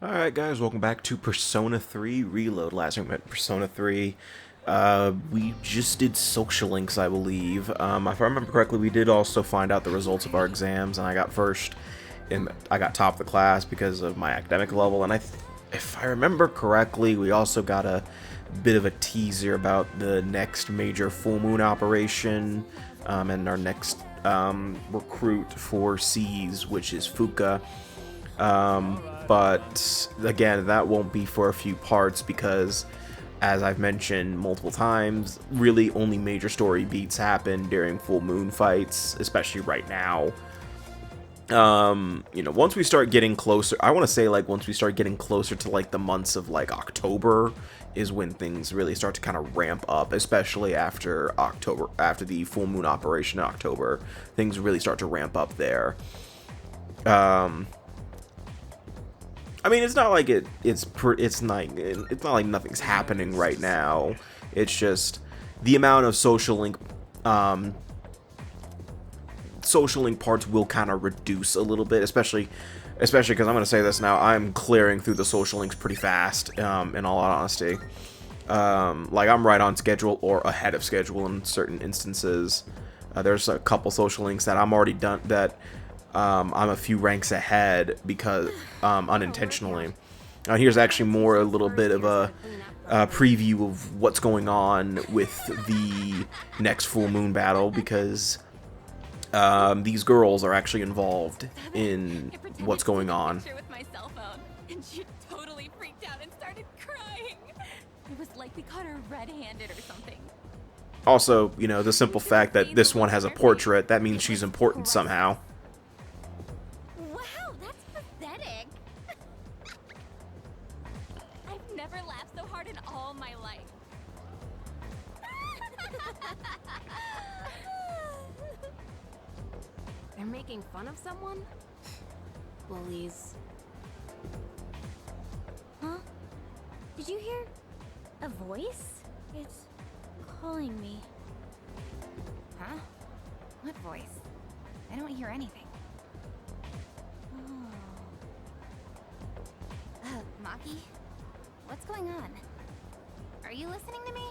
Alright guys, welcome back to Persona 3 Reload. Last time we met Persona 3, we just did social links, I believe. If I remember correctly, we did also find out the results of our exams, and I got first, and I got top of the class because of my academic level, and if I remember correctly, we also got a bit of a teaser about the next major full moon operation, and our next recruit for C's, which is Fuka. But again, that won't be for a few parts because, as I've mentioned multiple times, really only major story beats happen during full moon fights, especially right now. Once we start getting closer, I want to say like once we start getting closer to like the months of like October is when things really start to kind of ramp up, especially after October, after the full moon operation in October, things really start to ramp up there. I mean, it's not like it's not like nothing's happening right now. It's just the amount of social link parts will kind of reduce a little bit, especially because I'm gonna say this now. I'm clearing through the social links pretty fast. In all honesty, like I'm right on schedule or ahead of schedule in certain instances. There's a couple social links that I'm already done that. I'm a few ranks ahead because unintentionally. Here's actually a little bit of a preview of what's going on with the next full moon battle because these girls are actually involved in what's going on. She totally freaked out and started crying. It was like we caught her red-handed or something. Also, the simple fact that this one has a portrait, that means she's important somehow. Wow, that's pathetic. I've never laughed so hard in all my life. They're making fun of someone? Bullies. Huh? Did you hear a voice? It's calling me. Huh? What voice? I don't hear anything. Maki? What's going on? Are you listening to me?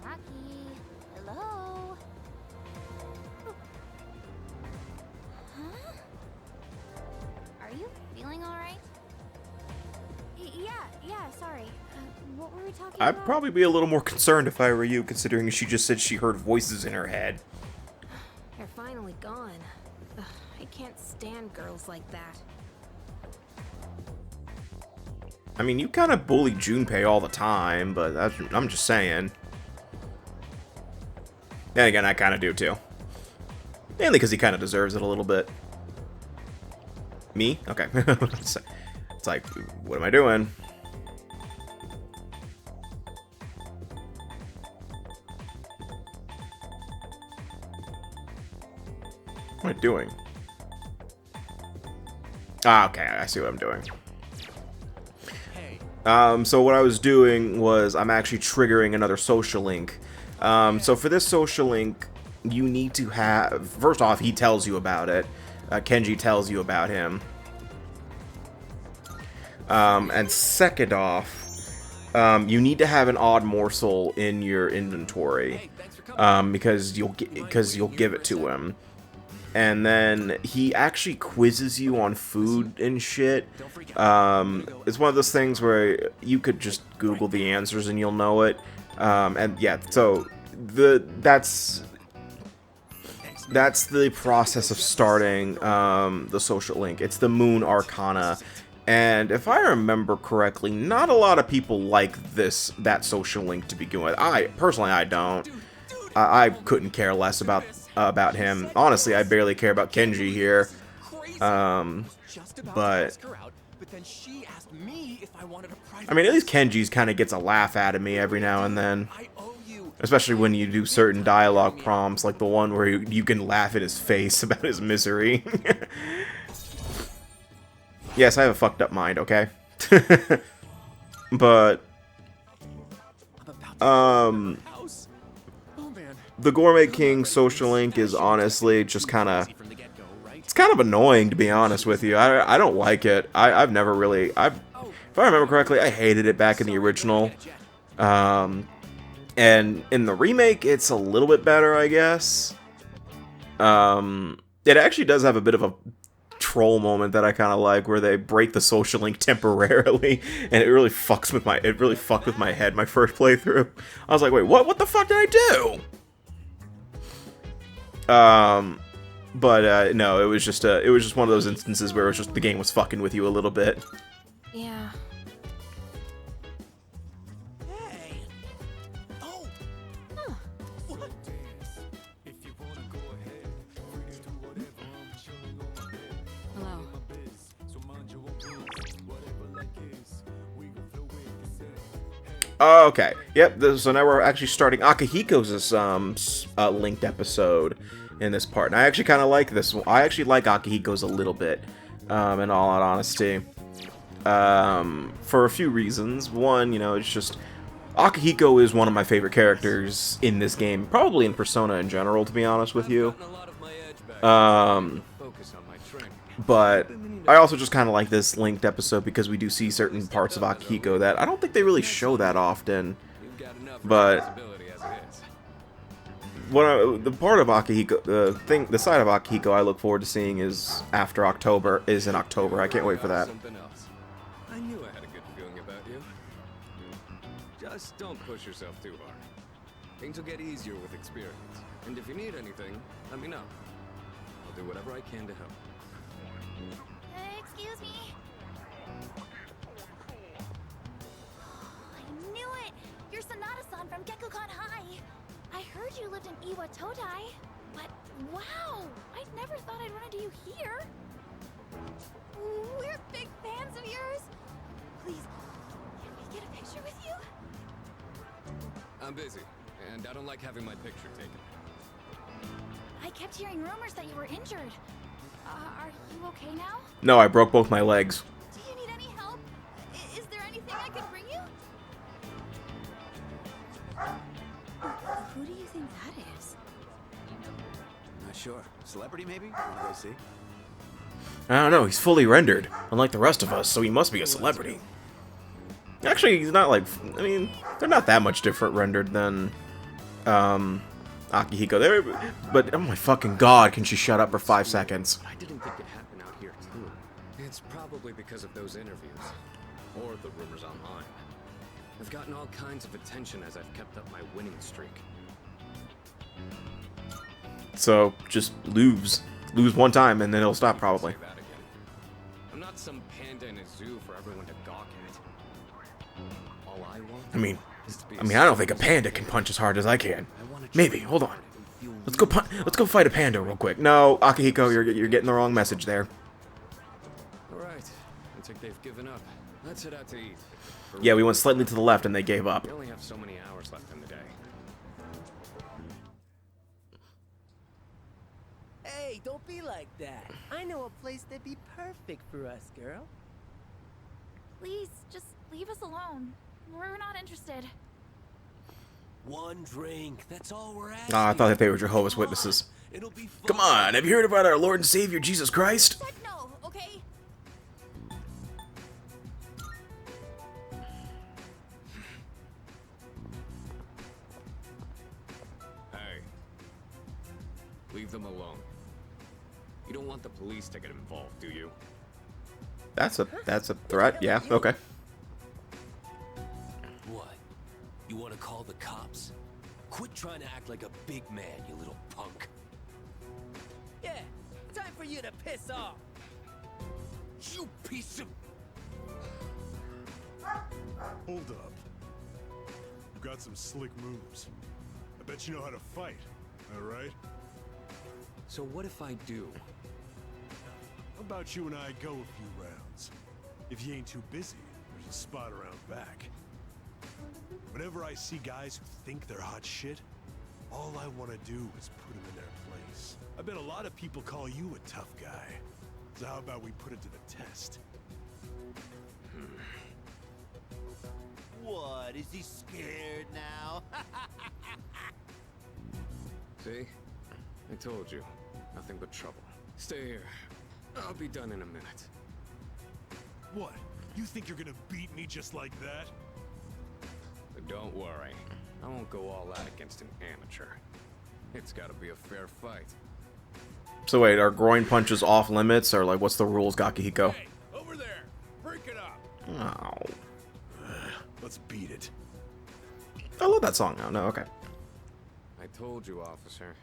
Maki? Hello? Huh? Are you feeling alright? Yeah, sorry. What were we talking I'd about? probably be a little more concerned if I were you, considering she just said she heard voices in her head. They're finally gone. Ugh, I can't stand girls like that. I mean, you kind of bully Junpei all the time, but I'm just saying. Then again, I kind of do too. Mainly because he kind of deserves it a little bit. Me? Okay. It's like, what am I doing? What am I doing? Ah, okay, I see what I'm doing. So what I was doing was I'm actually triggering another social link. So for this social link, you need to have... First off, he tells you about it. Kenji tells you about him. And second off, you need to have an odd morsel in your inventory. Because you'll give it to him. And then he actually quizzes you on food and shit. It's one of those things where you could just Google the answers and you'll know it. And yeah, so that's the process of starting the social link. It's the Moon Arcana. And if I remember correctly, not a lot of people like that social link to begin with. Personally, I don't. I couldn't care less about him. Honestly, I barely care about Kenji here. But I mean, at least Kenji's kind of gets a laugh out of me every now and then. Especially when you do certain dialogue prompts, like the one where you can laugh at his face about his misery. Yes, I have a fucked up mind, okay? But the Gourmet King social link is honestly just it's kind of annoying, to be honest with you. I don't like it. I've never really... If I remember correctly, I hated it back in the original. And in the remake, it's a little bit better, I guess. It actually does have a bit of a troll moment that I kind of like, where they break the social link temporarily, and it really fucked with my head my first playthrough. I was like, wait, what the fuck did I do? But no, it was just one of those instances where it was just the game was fucking with you a little bit. Yeah. Hey. Oh. Huh. What? Hello. Oh, okay. Yep. So now we're actually starting Akihiko's linked episode in this part, and I actually kind of like this one. I actually like Akihiko's a little bit, in all honesty, for a few reasons. One, you know, it's just Akihiko is one of my favorite characters in this game, probably in Persona in general, to be honest with you. But I also just kind of like this linked episode because we do see certain parts of Akihiko that I don't think they really show that often. But the part of Akihiko, the side of Akihiko I look forward to seeing is in October. I can't wait for that. I knew I had a good feeling about you. Just don't push yourself too hard. Things will get easier with experience. And if you need anything, let me know. I'll do whatever I can to help. Excuse me. I knew it! You're Sanada-san from Gekukan High. I heard you lived in Iwa Todai, but wow! I never thought I'd run into you here. We're big fans of yours. Please, can we get a picture with you? I'm busy, and I don't like having my picture taken. I kept hearing rumors that you were injured. Are you okay now? No, I broke both my legs. Do you need any help? Is there anything I could bring you? Who do you think that is? Not sure. Celebrity, maybe? Wanna go see? I don't know, he's fully rendered, unlike the rest of us, so he must be a celebrity. Actually, he's not like... I mean, they're not that much different rendered than... Akihiko. But, oh my fucking god, can she shut up for 5 seconds? I didn't think it'd happen out here, too. It's probably because of those interviews. Or the rumors online. I've gotten all kinds of attention as I've kept up my winning streak. So, just lose. Lose one time, and then it'll stop, probably. Say that again. I'm not some panda in a zoo for everyone to gawk at. All I want I mean, is to be I don't think a panda can punch as hard as I can. Maybe. Hold on. Let's go fight a panda real quick. No, Akihiko, you're getting the wrong message there. All right. I think they've given up. Let's head out to eat. Yeah, we went slightly to the left, and they gave up. We only have so many hours left in the day. Hey, don't be like that. I know a place that'd be perfect for us, girl. Please, just leave us alone. We're not interested. One drink. That's all we're asking. I thought that they were Jehovah's Witnesses. It'll be fun. Come on, have you heard about our Lord and Savior Jesus Christ? Said no, okay? Hey. Leave them alone. You don't want the police to get involved, do you? That's a threat. Yeah. Okay. What? You want to call the cops? Quit trying to act like a big man, you little punk. Yeah, time for you to piss off. You piece of... Hold up. You got some slick moves. I bet you know how to fight, alright? So what if I do? How about you and I go a few rounds? If you ain't too busy, there's a spot around back. Whenever I see guys who think they're hot shit, all I want to do is put them in their place. I bet a lot of people call you a tough guy. So how about we put it to the test? What? Is he scared now? See? I told you. Nothing but trouble. Stay here. I'll be done in a minute. What? You think you're gonna beat me just like that? But don't worry. I won't go all out against an amateur. It's gotta be a fair fight. So wait, are groin punches off limits, or like what's the rules, Akihiko? Hey, over there! Break it up! Oh. Let's beat it. I love that song now. No, okay. I told you, officer.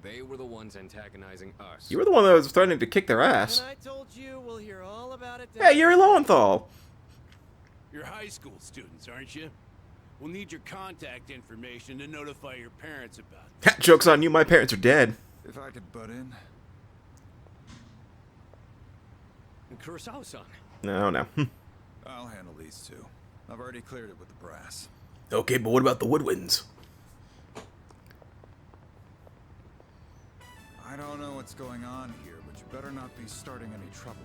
They were the ones antagonizing us. You were the one that was threatening to kick their ass. And I told you we'll hear all about it. Hey, Yuri Lowenthal! You're high school students, aren't you? We'll need your contact information to notify your parents about it. Joke's on you, my parents are dead. If I could butt in. And Kurosawa-san. No, no. I'll handle these two. I've already cleared it with the brass. Okay, but what about the woodwinds? I don't know what's going on here, but you better not be starting any trouble.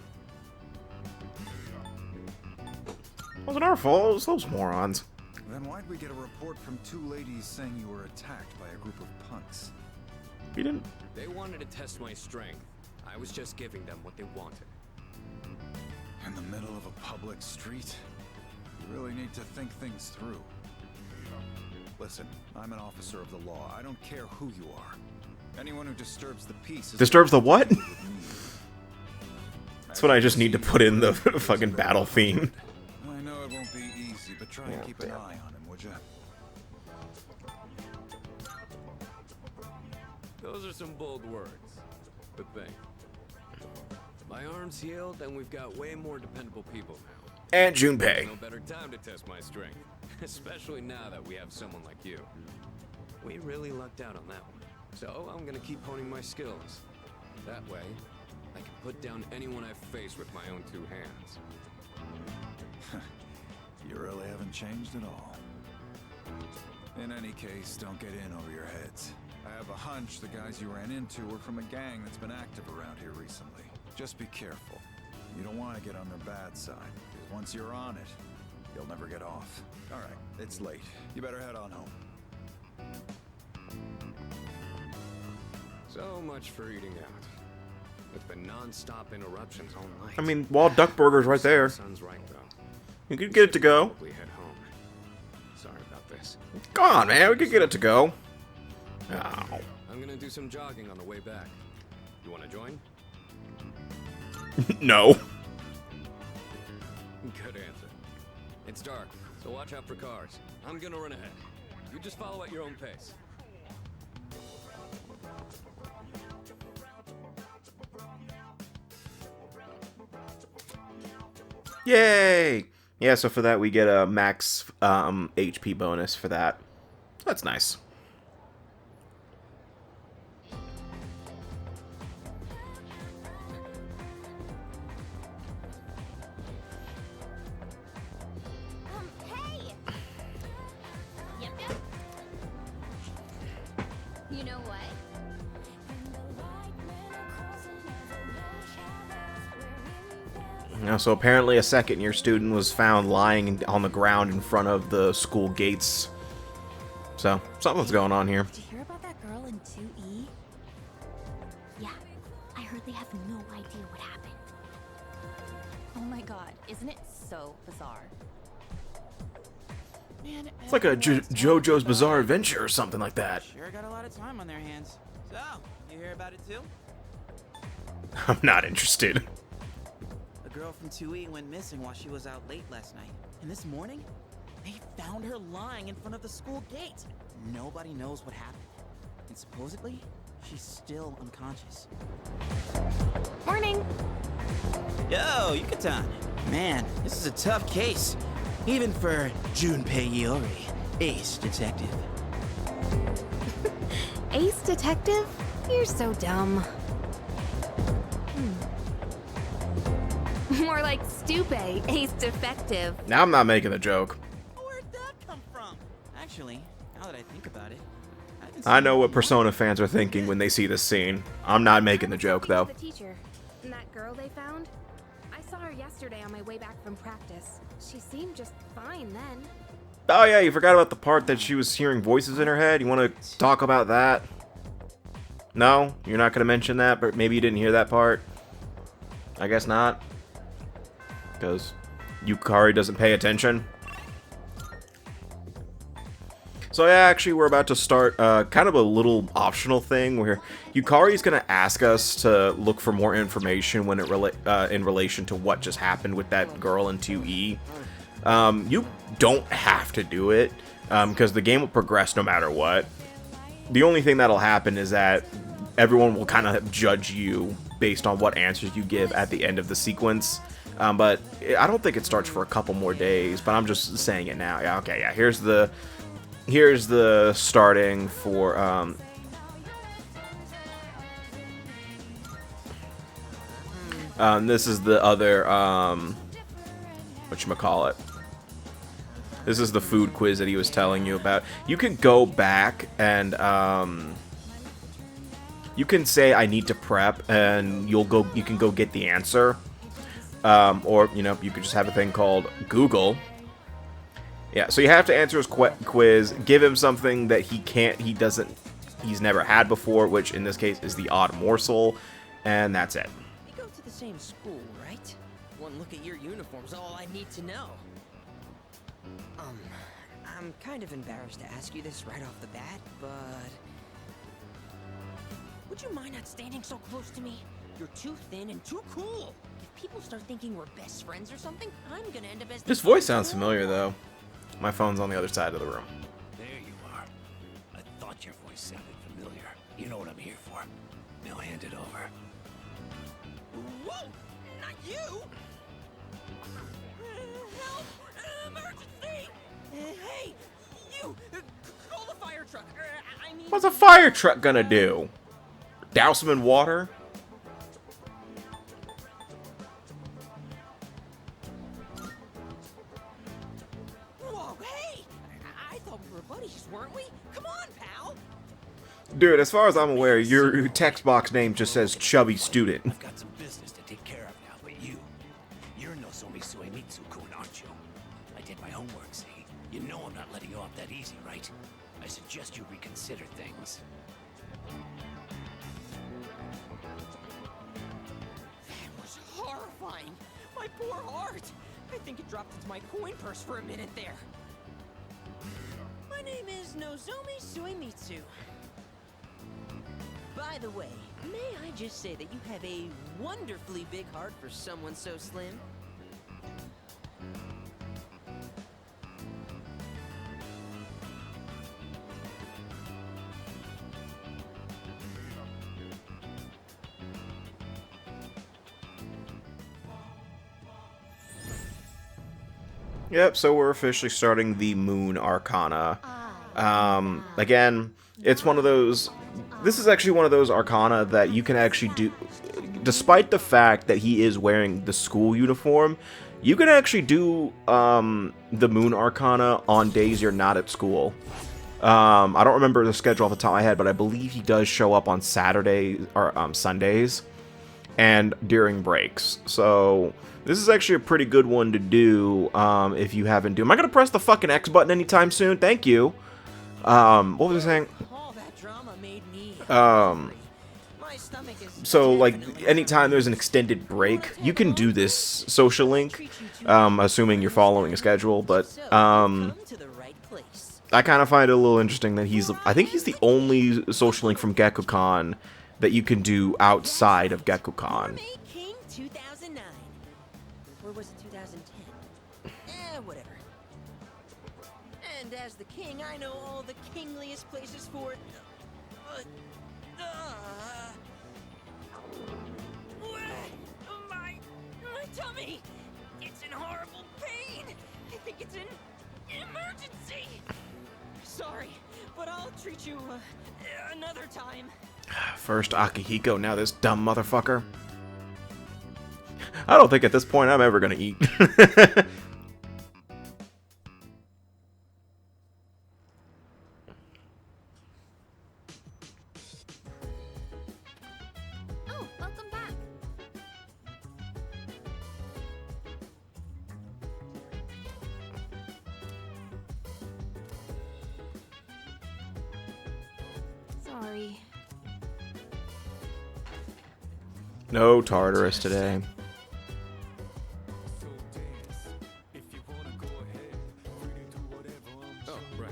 It wasn't our fault, it was those morons. Then why'd we get a report from two ladies saying you were attacked by a group of punks? We didn't... They wanted to test my strength. I was just giving them what they wanted. In the middle of a public street? You really need to think things through. Listen, I'm an officer of the law. I don't care who you are. Anyone who disturbs the peace is... Disturbs the what? That's what I just need to put in the fucking battle theme. I know it won't be easy, but try and keep an eye on him, would you? Those are some bold words. But think. My arm's healed, and we've got way more dependable people now. And Junpei. No better time to test my strength. Especially now that we have someone like you. We really lucked out on that one. So I'm gonna keep honing my skills. That way, I can put down anyone I face with my own two hands. You really haven't changed at all. In any case, don't get in over your heads. I have a hunch the guys you ran into were from a gang that's been active around here recently. Just be careful. You don't want to get on their bad side, because once you're on it, you'll never get off. All right, it's late. You better head on home. So much for eating out. It's been non-stop interruptions all night. I mean, Wild Duck Burger's right there. Sun's right though. You could get it to go. Probably head home. Sorry about this. Come on, man, we could get it to go. Oh. I'm gonna do some jogging on the way back. You wanna join? No. Good answer. It's dark, so watch out for cars. I'm gonna run ahead. You just follow at your own pace. Yay! Yeah, so for that we get a max HP bonus for that. That's nice. Hey! Yep, yep. You know what? So apparently a second-year student was found lying on the ground in front of the school gates. So, something's going on here. Did you hear about that girl in 2E? Yeah, I heard they have no idea what happened. Oh my god, isn't it so bizarre? Man, It's like a JoJo's Bizarre Adventure or something like that. Sure got a lot of time on their hands. So, you hear about it too? I'm not interested. A girl from 2E went missing while she was out late last night. And this morning, they found her lying in front of the school gate. Nobody knows what happened. And supposedly, she's still unconscious. Morning! Yo, Yucatan. Man, this is a tough case. Even for Junpei Iori, ace detective. Ace Detective? You're so dumb. More like Stupe, Ace Defective. Now I'm not making the joke. Where'd that come from? Actually, now that I think about it, I know what Persona fans are thinking when they see this scene. I'm not making the joke, though. The teacher. And that girl they found? I saw her yesterday on my way back from practice. She seemed just fine then. Oh yeah, you forgot about the part that she was hearing voices in her head? You want to talk about that? No? You're not going to mention that, but maybe you didn't hear that part? I guess not. Because Yukari doesn't pay attention. So yeah, actually we're about to start kind of a little optional thing where Yukari's going to ask us to look for more information when it in relation to what just happened with that girl in 2E. You don't have to do it, because the game will progress no matter what. The only thing that'll happen is that everyone will kind of judge you based on what answers you give at the end of the sequence. But I don't think it starts for a couple more days, but I'm just saying it now. Yeah, okay, yeah, here's the starting for, this is the other, whatchamacallit. This is the food quiz that he was telling you about. You can go back and, you can say, I need to prep, and you can go get the answer. Or, you know, you could just have a thing called Google. Yeah, so you have to answer his quiz, give him something that he's never had before, which in this case is the odd morsel, and that's it. We go to the same school, right? One look at your uniform's all I need to know. I'm kind of embarrassed to ask you this right off the bat, but... would you mind not standing so close to me? You're too thin and too cool. If people start thinking we're best friends or something, I'm gonna end up as... This voice sounds familiar, though. My phone's on the other side of the room. There you are. I thought your voice sounded familiar. You know what I'm here for. Now hand it over. Whoa! Not you! Help! Emergency! Hey! You! Call the fire truck! I mean... What's a fire truck gonna do? Douse him in water? Weren't we? Come on, pal! Dude, as far as I'm aware, your text box name just says Chubby Student. I've got some business to take care of now, but you're Nozomi Suemitsu-kun, aren't you? I did my homework, see? You know I'm not letting you off that easy, right? I suggest you reconsider things. That was horrifying! My poor heart! I think it dropped into my coin purse for a minute there. My name is Nozomi Suemitsu. By the way, may I just say that you have a wonderfully big heart for someone so slim? Yep, so we're officially starting the Moon Arcana. Again, it's one of those... This is actually one of those Arcana that you can actually do... Despite the fact that he is wearing the school uniform, you can actually do the Moon Arcana on days you're not at school. I don't remember the schedule off the top of my head, but I believe he does show up on Saturdays or Sundays and during breaks. So... This is actually a pretty good one to do if you haven't do. Am I gonna press the fucking X button anytime soon? Thank you. What was I saying? All that drama made me my stomach is So like anytime there's an extended break, you can do this social link, assuming you're following a schedule. But I kind of find it a little interesting that I think he's the only social link from Gekkoukan that you can do outside of Gekkoukan. King 2009. Or was it 2010? Whatever. And as the king, I know all the kingliest places for it. My tummy! It's in horrible pain! I think it's an emergency! Sorry, but I'll treat you another time. First Akihiko, now this dumb motherfucker. I don't think at this point I'm ever gonna eat. Oh, welcome back. Sorry. No Tartarus today. Oh, right.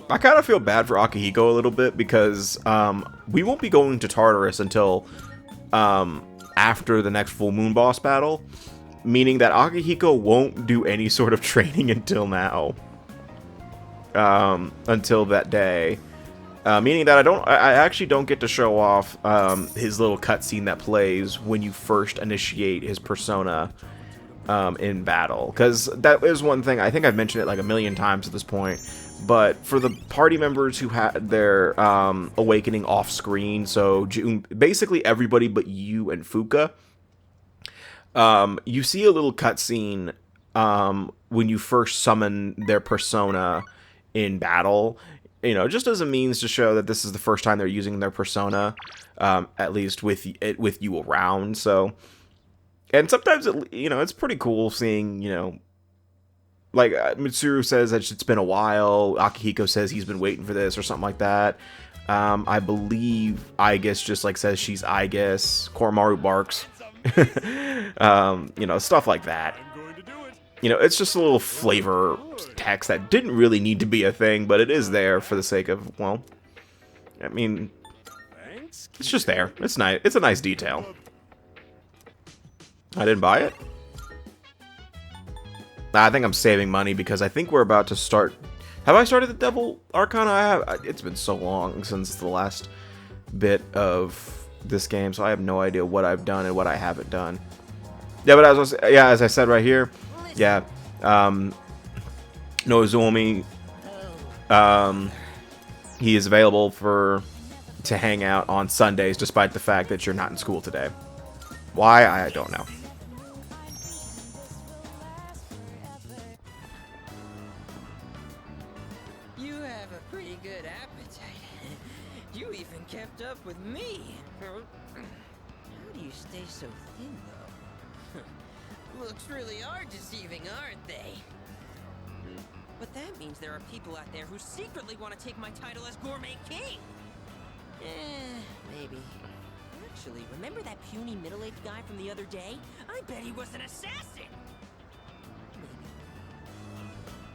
I kind of feel bad for Akihiko a little bit because we won't be going to Tartarus until after the next full moon boss battle, meaning that Akihiko won't do any sort of training until now, until that day. Meaning that I actually don't get to show off his little cutscene that plays when you first initiate his persona in battle, because that is one thing. I think I've mentioned it like a million times at this point. But for the party members who had their awakening off screen, so basically everybody but you and Fuka, you see a little cutscene when you first summon their persona in battle. You know, just as a means to show that this is the first time they're using their persona, at least with you around. So, and sometimes it's pretty cool seeing, you know, like Mitsuru says that it's been a while. Akihiko says he's been waiting for this or something like that. I believe Aigis just like says she's Aigis. Koromaru barks. You know, stuff like that. You know, it's just a little flavor text that didn't really need to be a thing, but it is there for the sake of, well, I mean, it's just there. It's nice. It's a nice detail. I didn't buy it. I think I'm saving money because I think we're about to start. Have I started the Devil Arcana? I have. It's been so long since the last bit of this game, so I have no idea what I've done and what I haven't done. Yeah, but as I said right here, yeah, Nozomi, he is available to hang out on Sundays, despite the fact that you're not in school today. Why? I don't know. Kept up with me. How do you stay so thin, though? Looks really are deceiving, aren't they? But that means there are people out there who secretly want to take my title as Gourmet King. Maybe. Actually, remember that puny middle-aged guy from the other day? I bet he was an assassin. Maybe.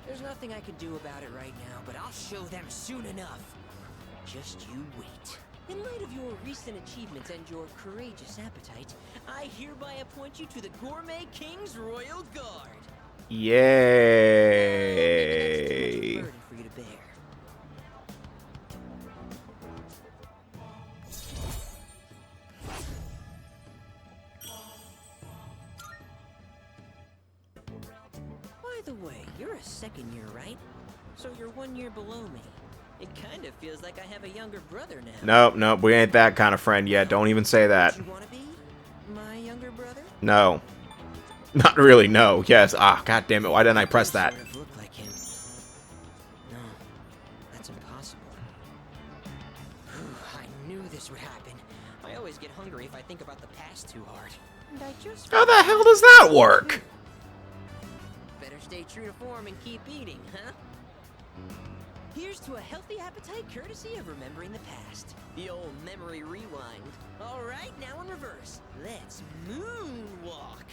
There's nothing I can do about it right now, but I'll show them soon enough. Just you wait. In light of your recent achievements and your courageous appetite, I hereby appoint you to the Gourmet King's Royal Guard. Yay! Burden for you to bear. By the way, you're a second year, right? So you're 1 year below me. It kind of feels like I have a younger brother now. Nope, we ain't that kind of friend yet. Don't even say that. You want to be my younger brother? No. Not really, no. Yes. Ah, god damn it. Why didn't I press that? Sort of look like him. No, that's impossible. I knew this would happen. I always get hungry if I think about the past too hard. And I just... How the hell does that work? Better stay true to form and keep eating, huh? Here's to a healthy appetite courtesy of remembering the past. The old memory rewind. All right, now in reverse. Let's moonwalk.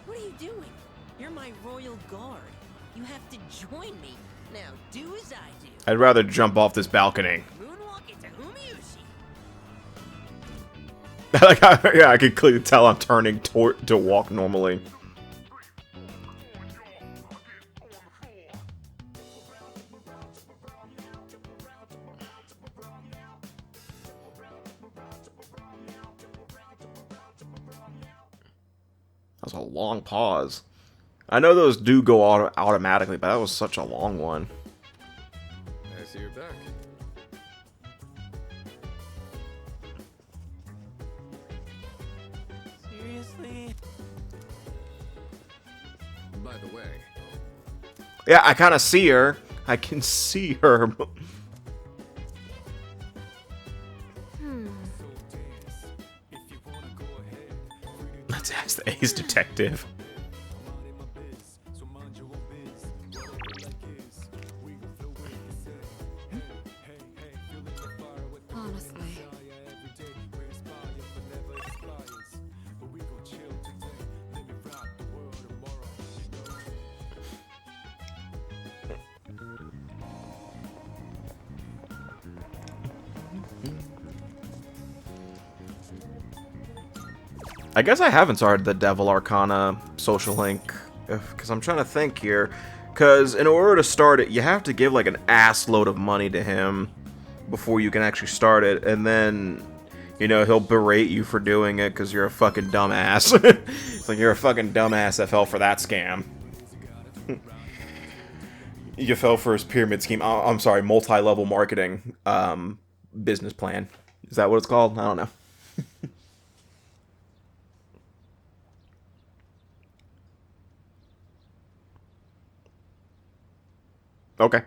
What are you doing? You're my royal guard. You have to join me. Now do as I do. I'd rather jump off this balcony. Moonwalk into Humiushi. Yeah, I can clearly tell I'm turning to walk normally. That was a long pause. I know those do go automatically, but that was such a long one. I see you're back. Seriously? By the way, Yeah, I kind of see her. I can see her. Let's ask the Ace Detective. Honestly, I guess I haven't started the Devil Arcana social link, because I'm trying to think here. Because in order to start it, you have to give like an ass load of money to him before you can actually start it, and then, you know, he'll berate you for doing it because you're a fucking dumbass. It's like, you're a fucking dumbass that fell for that scam. You fell for his pyramid scheme. I'm sorry, multi-level marketing business plan. Is that what it's called? I don't know. Okay.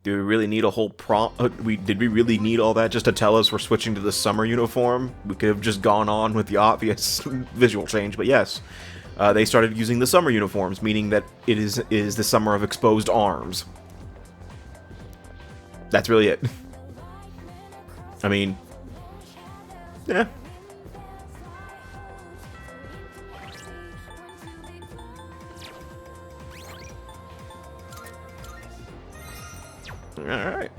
Do we really need a whole prompt? Did we really need all that just to tell us we're switching to the summer uniform? We could have just gone on with the obvious visual change, but yes. They started using the summer uniforms, meaning that it is the summer of exposed arms. That's really it. I mean, yeah. Alright.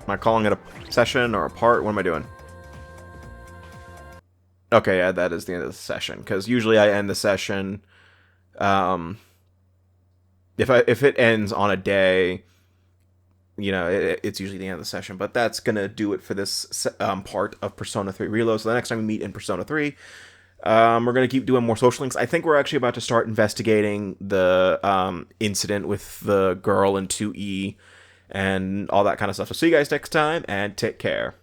Am I calling it a session or a part? What am I doing? Okay, yeah, that is the end of the session. Because usually I end the session... if it ends on a day, you know, it's usually the end of the session. But that's going to do it for this part of Persona 3 Reload. So the next time we meet in Persona 3... we're going to keep doing more social links. I think we're actually about to start investigating the incident with the girl in 2E and all that kind of stuff. So see you guys next time, and take care.